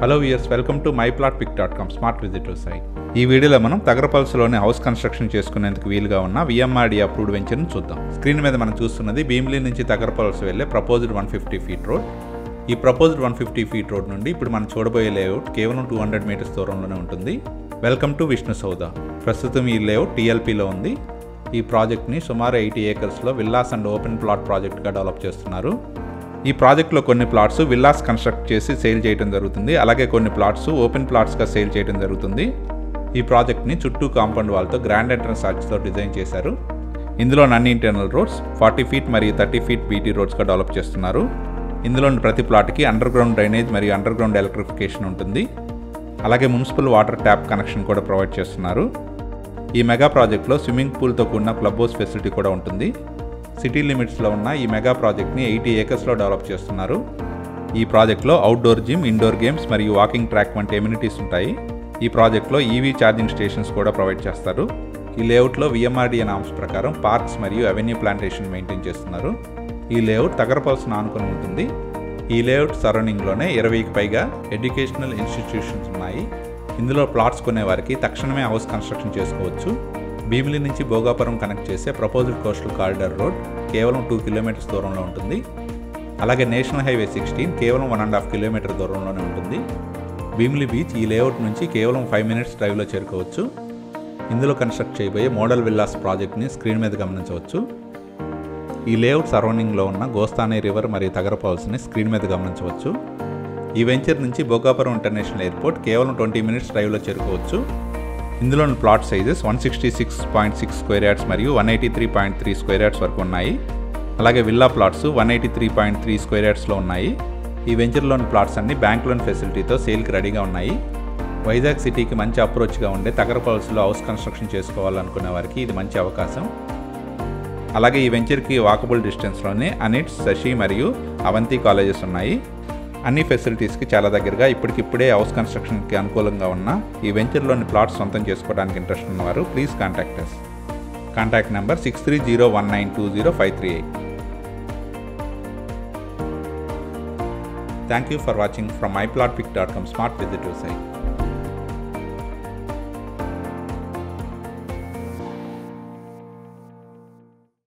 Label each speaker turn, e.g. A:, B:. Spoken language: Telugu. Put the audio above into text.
A: Hello viewers, welcome to myplotpic.com smart visitor site. ఈ వీడియోలో మనం తగరపల్స్లోని హౌస్ కన్స్ట్రక్షన్ చేసుకునేందుకు వీలుగా ఉన్న VMRD అప్రూవ్డ్ వెంచర్ను చూద్దాం. స్క్రీన్ మీద మనం చూస్తున్నది భీమిలి నుంచి తగరపల్స్ వెళ్లే ప్రపోజ్డ్ 150 ఫీట్ రోడ్. ఈ ప్రపోజ్డ్ 150 ఫీట్ రోడ్ నుండి ఇప్పుడు మనం చూడబోయే లేఅవుట్ కేవలం 200 మీటర్స్ దూరంలోనే ఉంటుంది. Welcome to Vishnu Soudha. ప్రస్తుతం ఈ లేఅవుట్ TLPలో ఉంది. ఈ ప్రాజెక్ట్ని సుమారు 80 ఏకర్స్లో విల్లాస్ అండ్ ఓపెన్ ప్లాట్ ప్రాజెక్ట్గా డెవలప్ చేస్తున్నారు. ఈ ప్రాజెక్ట్లో కొన్ని ప్లాట్స్ విల్లాస్ కన్స్ట్రక్ట్ చేసి సేల్ చేయడం జరుగుతుంది. అలాగే కొన్ని ప్లాట్స్ ఓపెన్ ప్లాట్స్గా సేల్ చేయడం జరుగుతుంది. ఈ ప్రాజెక్ట్ని చుట్టూ కాంపౌండ్ వాల్తో గ్రాండ్ ఎంట్రన్స్ ఆర్చ్తో డిజైన్ చేశారు. ఇందులో అన్ని ఇంటర్నల్ రోడ్స్ 40 ఫీట్ మరియు 30 ఫీట్ BT రోడ్స్గా డెవలప్ చేస్తున్నారు. ఇందులోని ప్రతి ప్లాట్కి అండర్ గ్రౌండ్ డ్రైనేజ్ మరియు అండర్ గ్రౌండ్ ఎలక్ట్రిఫికేషన్ ఉంటుంది. అలాగే మున్సిపల్ వాటర్ ట్యాప్ కనెక్షన్ కూడా ప్రొవైడ్ చేస్తున్నారు. ఈ మెగా ప్రాజెక్ట్లో స్విమ్మింగ్ పూల్తో కూడిన క్లబ్ హౌస్ ఫెసిలిటీ కూడా ఉంటుంది. సిటీ లిమిట్స్లో ఉన్న ఈ మెగా ప్రాజెక్ట్ని 80 ఏకర్స్లో డెవలప్ చేస్తున్నారు. ఈ ప్రాజెక్ట్లో అవుట్డోర్ జిమ్, ఇండోర్ గేమ్స్ మరియు వాకింగ్ ట్రాక్ వంటి ఎమ్యూనిటీస్ ఉంటాయి. ఈ ప్రాజెక్ట్లో EV ఛార్జింగ్ స్టేషన్స్ కూడా ప్రొవైడ్ చేస్తారు. ఈ లేఅవుట్లో VMRD నామ్స్ ప్రకారం పార్క్స్ మరియు అవెన్యూ ప్లాంటేషన్ మెయింటైన్ చేస్తున్నారు. ఈ లేఅవుట్ తగరపల్స్ను ఆనుకొని ఉంటుంది. ఈ లేఅవుట్ సరౌండింగ్లోనే 20కి పైగా ఎడ్యుకేషనల్ ఇన్స్టిట్యూషన్స్ ఉన్నాయి. ఇందులో ప్లాట్స్ కొనే వారికి తక్షణమే హౌస్ కన్స్ట్రక్షన్ చేసుకోవచ్చు. భీమిలి నుంచి భోగాపురం కనెక్ట్ చేసే ప్రపోజ్డ్ కోస్టల్ కారిడార్ రోడ్ కేవలం 2 కిలోమీటర్స్ దూరంలో ఉంటుంది. అలాగే నేషనల్ హైవే 16 కేవలం 1.5 కిలోమీటర్ దూరంలోనే ఉంటుంది. భీమిలి బీచ్ ఈ లేఅవుట్ నుంచి కేవలం 5 మినిట్స్ డ్రైవ్లో చేరుకోవచ్చు. ఇందులో కన్స్ట్రక్ట్ చేయబోయే మోడల్ విల్లాస్ ప్రాజెక్ట్ని స్క్రీన్ మీద గమనించవచ్చు. ఈ లేఅవుట్ సరౌండింగ్లో ఉన్న గోస్తానే రివర్ మరియు తగరపల్స్ని స్క్రీన్ మీద గమనించవచ్చు. ఈ వెంచర్ నుంచి భోగాపురం ఇంటర్నేషనల్ ఎయిర్పోర్ట్ కేవలం 20 మినిట్స్ డ్రైవ్లో చేరుకోవచ్చు. ఇందులోని ప్లాట్ సైజెస్ 166.6 స్క్వేర్ యార్డ్స్ మరియు 183.3 స్క్వేర్ యార్డ్స్ వరకు ఉన్నాయి. అలాగే విల్లా ప్లాట్స్ 183.3 స్క్వేర్ యార్డ్స్లో ఉన్నాయి. ఈ వెంచర్లోని ప్లాట్స్ అన్ని బ్యాంక్ లోన్ ఫెసిలిటీతో సేల్కి రెడీగా ఉన్నాయి. వైజాగ్ సిటీకి మంచి అప్రోచ్గా ఉండే తగరపల్స్లో హౌస్ కన్స్ట్రక్షన్ చేసుకోవాలనుకునే వారికి ఇది మంచి అవకాశం. అలాగే ఈ వెంచర్కి వాకబుల్ డిస్టెన్స్లోనే అనిట్స్, శశి మరియు అవంతి కాలేజెస్ ఉన్నాయి. అన్ని ఫెసిలిటీస్కి చాలా దగ్గరగా ఇప్పటికిప్పుడే హౌస్ కన్స్ట్రక్షన్కి అనుకూలంగా ఉన్న ఈ వెంచర్లోని ప్లాట్స్ సొంతం చేసుకోవడానికి ఇంట్రెస్ట్ ఉన్నవారు please contact us. Contact number 6301920538. Thank you for watching from myplotpic.com smart visitor site.